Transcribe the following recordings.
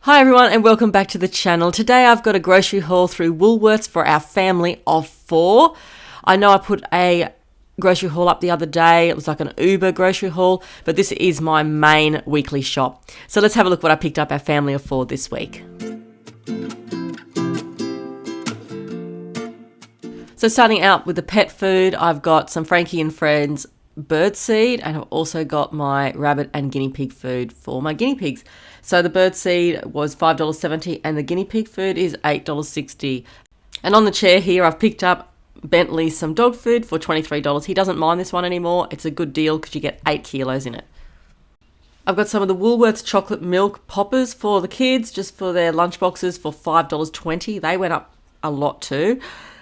Hi everyone and welcome back to the channel. Today I've got a grocery haul through Woolworths for our family of 4. I know I put a grocery haul up the other day. It was like an Uber grocery haul, but this is my main weekly shop. So let's have a look what I picked up our family of 4 this week. So starting out with the pet food, I've got some Frankie and Friends birdseed, and I've also got my rabbit and guinea pig food for my guinea pigs. So the birdseed was $5.70 and the guinea pig food is $8.60. And on the chair here, I've picked up Bentley some dog food for $23. He doesn't mind this one anymore. It's a good deal because you get 8 kilos in it. I've got some of the Woolworths chocolate milk poppers for the kids, just for their lunch boxes for $5.20. They went up a lot too,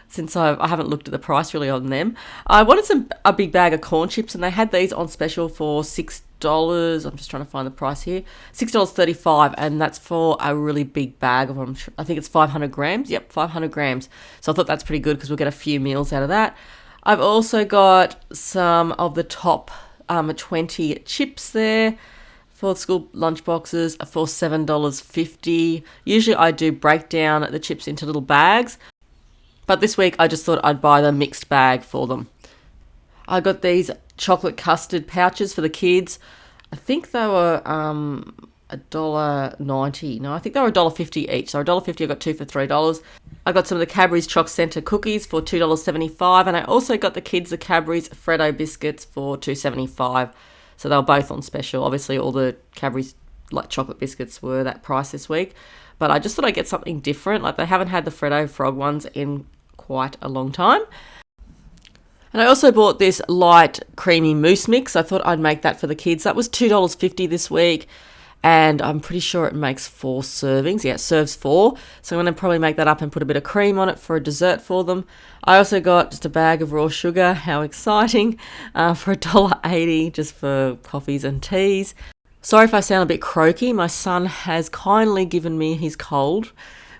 since I haven't looked at the price really on them. I wanted a big bag of corn chips, and they had these on special for $6. I'm just trying to find the price here. $6.35, and that's for a really big bag of them. I think it's 500 grams. Yep, 500 grams. So I thought that's pretty good because we'll get a few meals out of that. I've also got some of the top 20 chips there for school lunch boxes for $7.50. Usually I do break down the chips into little bags, but this week I just thought I'd buy the mixed bag for them. I got these chocolate custard pouches for the kids. I think they were $1.90. No, I think they were $1.50 each. So $1.50, I got 2 for $3. I got some of the Cadbury's Choc Centre cookies for $2.75. And I also got the kids the Cadbury's Freddo biscuits for $2.75. So they were both on special. Obviously, all the Cadbury's like chocolate biscuits were that price this week. But I just thought I'd get something different. Like, they haven't had the Freddo Frog ones in quite a long time. And I also bought this light creamy mousse mix. I thought I'd make that for the kids. That was $2.50 this week, and I'm pretty sure it makes 4 servings. Yeah, it serves 4. So I'm going to probably make that up and put a bit of cream on it for a dessert for them. I also got just a bag of raw sugar. How exciting. For $1.80 just for coffees and teas. Sorry if I sound a bit croaky. My son has kindly given me his cold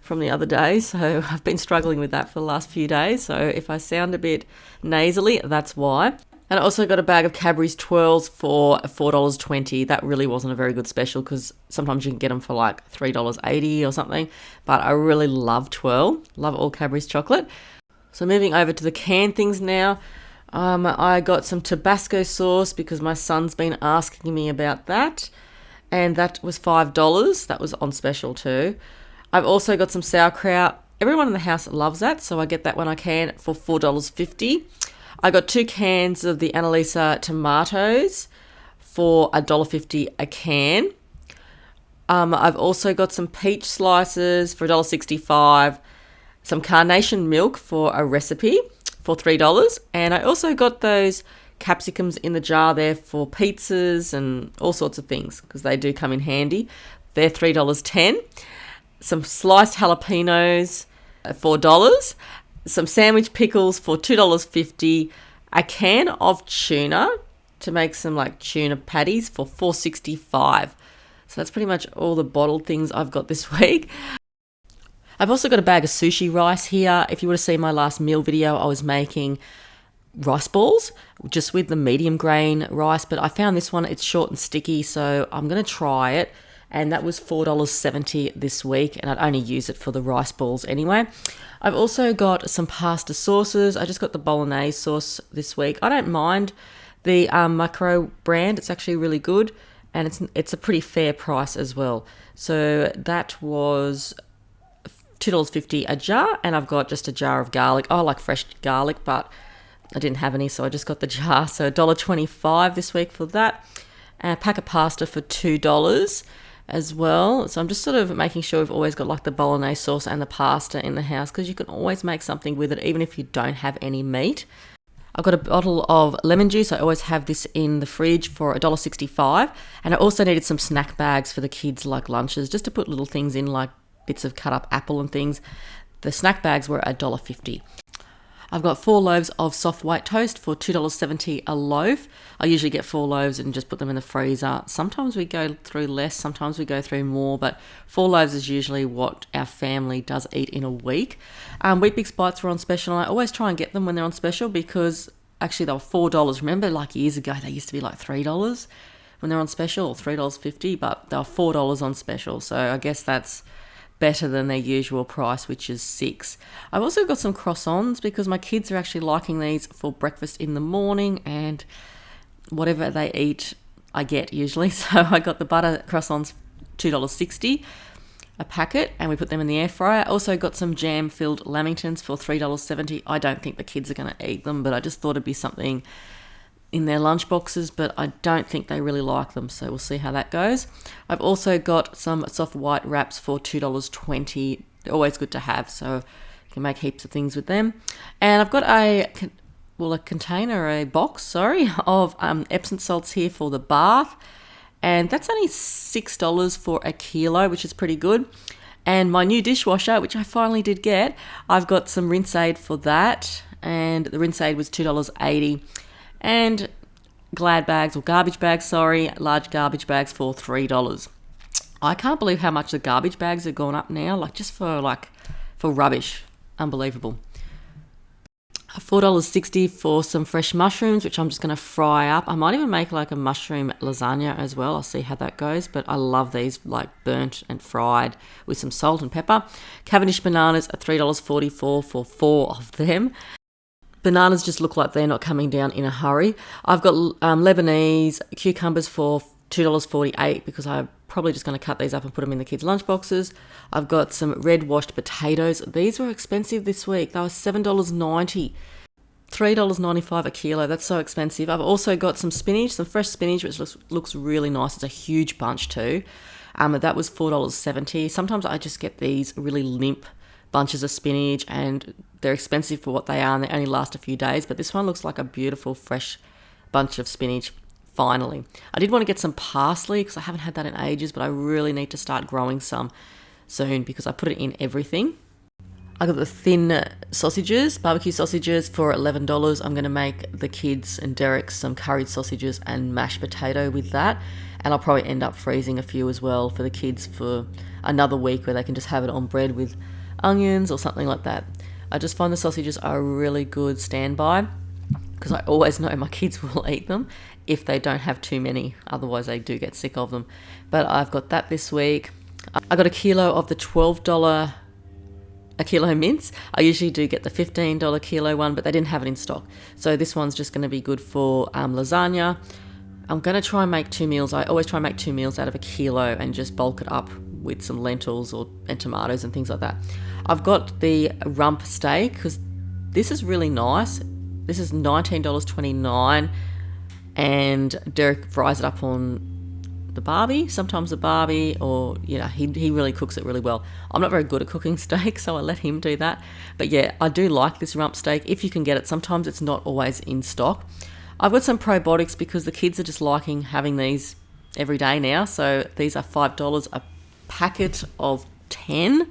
from the other day, so I've been struggling with that for the last few days. So if I sound a bit nasally, that's why. And I also got a bag of Cadbury's twirls for $4.20. That really wasn't a very good special because sometimes you can get them for like $3.80 or something. But I really love twirl. Love all Cadbury's chocolate. So moving over to the canned things now. I got some Tabasco sauce because my son's been asking me about that. And that was $5. That was on special too. I've also got some sauerkraut. Everyone in the house loves that, so I get that when I can for $4.50. I got 2 cans of the Annalisa tomatoes for $1.50 a can. I've also got some peach slices for $1.65, some carnation milk for a recipe for $3, and I also got those capsicums in the jar there for pizzas and all sorts of things because they do come in handy. They're $3.10. Some sliced jalapenos for $4, some sandwich pickles for $2.50, a can of tuna to make some like tuna patties for $4.65. So that's pretty much all the bottled things I've got this week. I've also got a bag of sushi rice here. If you would have seen my last meal video, I was making rice balls just with the medium grain rice, but I found this one, it's short and sticky, so I'm going to try it. And that was $4.70 this week, and I'd only use it for the rice balls anyway. I've also got some pasta sauces. I just got the bolognese sauce this week. I don't mind the Macro brand. It's actually really good, and it's a pretty fair price as well. So that was $2.50 a jar, and I've got just a jar of garlic. I like fresh garlic, but I didn't have any, so I just got the jar. So $1.25 this week for that. And a pack of pasta for $2 as well. So I'm just sort of making sure we've always got like the bolognese sauce and the pasta in the house because you can always make something with it even if you don't have any meat. I've got a bottle of lemon juice. I always have this in the fridge for $1.65, and I also needed some snack bags for the kids like lunches just to put little things in like bits of cut up apple and things. The snack bags were $1.50. I've got 4 loaves of soft white toast for $2.70 a loaf. I usually get 4 loaves and just put them in the freezer. Sometimes we go through less, sometimes we go through more, but 4 loaves is usually what our family does eat in a week. Wheat Bix Bites were on special, and I always try and get them when they're on special because actually they were $4. Remember, like years ago, they used to be like $3. when they're on special, $3.50, but they're $4 on special. So I guess that's better than their usual price, which is $6. I've also got some croissants because my kids are actually liking these for breakfast in the morning, and whatever they eat, I get usually. So I got the butter croissants, $2.60 a packet, and we put them in the air fryer. Also got some jam-filled lamingtons for $3.70. I don't think the kids are going to eat them, but I just thought it'd be something in their lunch boxes, but I don't think they really like them, so we'll see how that goes. I've also got some soft white wraps for $2.20. They're always good to have, so you can make heaps of things with them. And I've got a box of Epsom salts here for the bath, and that's only $6 for a kilo, which is pretty good. And my new dishwasher, which I finally did get, I've got some rinse aid for that, and the rinse aid was $2.80. And large garbage bags for $3. I can't believe how much the garbage bags have gone up now, just for rubbish. Unbelievable. $4.60 for some fresh mushrooms, which I'm just going to fry up. I might even make a mushroom lasagna as well. I'll see how that goes, but I love these burnt and fried with some salt and pepper. Cavendish bananas are $3.44 for 4 of them. Bananas just look like they're not coming down in a hurry. I've got Lebanese cucumbers for $2.48 because I'm probably just going to cut these up and put them in the kids' lunch boxes. I've got some red washed potatoes. These were expensive this week. They were $7.90. $3.95 a kilo. That's so expensive. I've also got some spinach, some fresh spinach, which looks really nice. It's a huge bunch too. That was $4.70. Sometimes I just get these really limp bunches of spinach, and they're expensive for what they are, and they only last a few days, but this one looks like a beautiful fresh bunch of spinach. Finally, I did want to get some parsley because I haven't had that in ages, but I really need to start growing some soon because I put it in everything. I got the thin sausages, barbecue sausages for $11. I'm going to make the kids and Derek some curried sausages and mashed potato with that, and I'll probably end up freezing a few as well for the kids for another week where they can just have it on bread with onions or something like that. I just find the sausages are a really good standby because I always know my kids will eat them if they don't have too many. Otherwise, they do get sick of them. But I've got that this week. I got a kilo of the $12 a kilo mince. I usually do get the $15 kilo one, but they didn't have it in stock. So this one's just going to be good for lasagna. I'm going to try and make 2 meals. I always try and make 2 meals out of a kilo and just bulk it up with some lentils and tomatoes and things like that. I've got the rump steak because this is really nice. This is $19.29, and Derek fries it up on the barbie, sometimes the barbie, or he really cooks it really well. I'm not very good at cooking steak, so I let him do that. But yeah, I do like this rump steak if you can get it. Sometimes it's not always in stock. I've got some probiotics because the kids are just liking having these every day now. So these are $5 a packet of 10.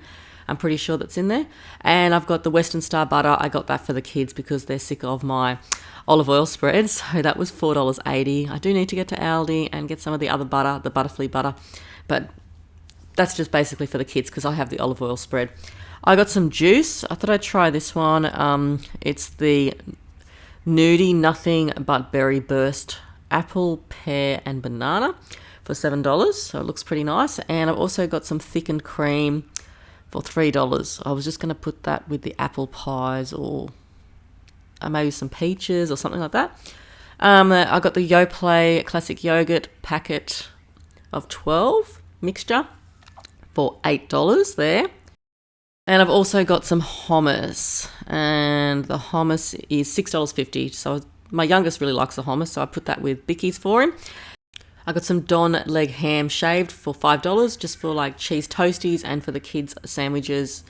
I'm pretty sure that's in there. And I've got the Western Star butter. I got that for the kids because they're sick of my olive oil spread. So that was $4.80. I do need to get to Aldi and get some of the other butter, the Butterfly butter. But that's just basically for the kids because I have the olive oil spread. I got some juice. I thought I'd try this one. It's the Nudie Nothing But Berry Burst apple, pear and banana for $7. So it looks pretty nice. And I've also got some thickened cream for $3. I was just going to put that with the apple pies or maybe some peaches or something like that. I got the Yoplait classic yogurt packet of 12 mixture for $8 there. And I've also got some hummus, and the hummus is $6.50. So my youngest really likes the hummus, so I put that with Bickies for him. I got some Don leg ham shaved for $5 just for cheese toasties and for the kids sandwiches,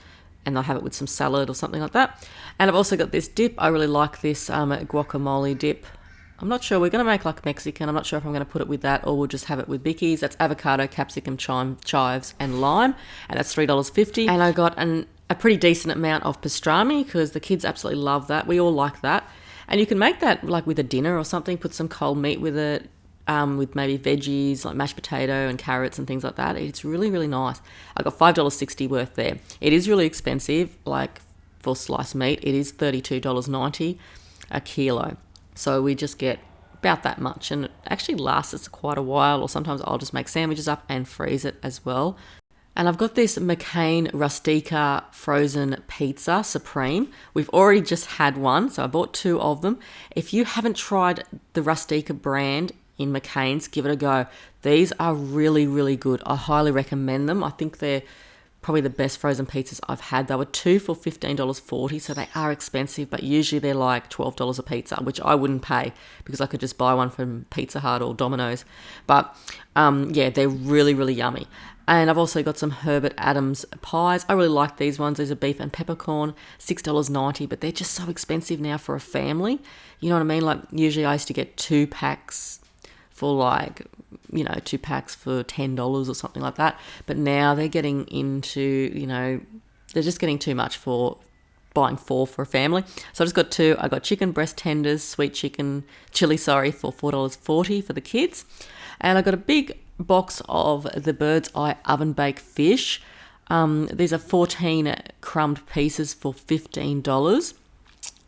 and they'll have it with some salad or something like that. And I've also got this dip. I really like this guacamole dip. I'm not sure. We're going to make Mexican. I'm not sure if I'm going to put it with that or we'll just have it with Bickies. That's avocado, capsicum, chives and lime, and that's $3.50. And I got a pretty decent amount of pastrami because the kids absolutely love that. We all like that. And you can make that with a dinner or something, put some cold meat with it, with maybe veggies like mashed potato and carrots and things like that. It's really, really nice. I got $5.60 worth there. It is really expensive, for sliced meat. It is $32.90 a kilo. So we just get about that much, and it actually lasts us quite a while, or sometimes I'll just make sandwiches up and freeze it as well. And I've got this McCain Rustica frozen pizza supreme. We've already just had one, so I bought 2 of them. If you haven't tried the Rustica brand in McCain's, give it a go. These are really, really good. I highly recommend them. I think they're probably the best frozen pizzas I've had. They were 2 for $15.40, so they are expensive, but usually they're like $12 a pizza, which I wouldn't pay because I could just buy one from Pizza Hut or Domino's. But yeah, they're really, really yummy. And I've also got some Herbert Adams pies. I really like these ones. These are beef and peppercorn, $6.90, but they're just so expensive now for a family. You know what I mean? Like usually I used to get 2 packs for like, 2 packs for $10 or something like that. But now they're getting into, they're just getting too much for buying 4 for a family. So I just got 2. I got chicken breast tenders, sweet chicken chili, for $4.40 for the kids. And I got a big box of the Bird's Eye oven baked fish. These are 14 crumbed pieces for $15.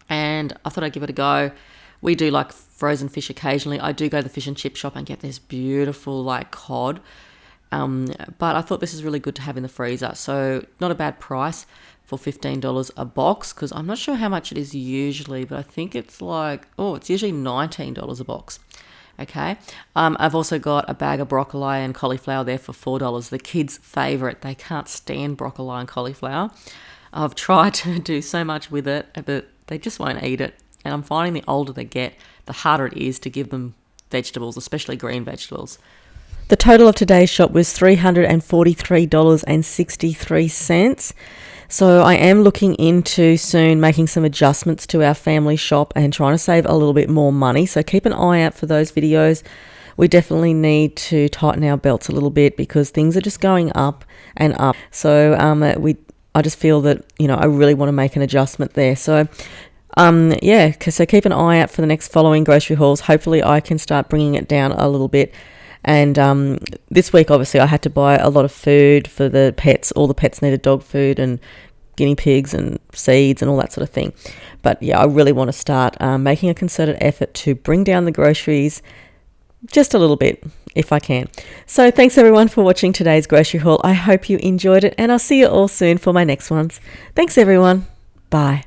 And I thought I'd give it a go. We do like frozen fish occasionally. I do go to the fish and chip shop and get this beautiful like cod. But I thought this is really good to have in the freezer. So not a bad price for $15 a box, because I'm not sure how much it is usually, but I think it's like, it's usually $19 a box. Okay. I've also got a bag of broccoli and cauliflower there for $4. The kids' favourite. They can't stand broccoli and cauliflower. I've tried to do so much with it, but they just won't eat it. And I'm finding the older they get, the harder it is to give them vegetables, especially green vegetables. The total of today's shop was $343.63. So I am looking into soon making some adjustments to our family shop and trying to save a little bit more money. So keep an eye out for those videos. We definitely need to tighten our belts a little bit because things are just going up and up. So I just feel that, I really want to make an adjustment there. So so keep an eye out for the next following grocery hauls. Hopefully I can start bringing it down a little bit. And this week, obviously, I had to buy a lot of food for the pets. All the pets needed dog food and guinea pigs and seeds and all that sort of thing. But yeah, I really want to start making a concerted effort to bring down the groceries just a little bit if I can. So thanks everyone for watching today's grocery haul. I hope you enjoyed it, and I'll see you all soon for my next ones. Thanks everyone. Bye.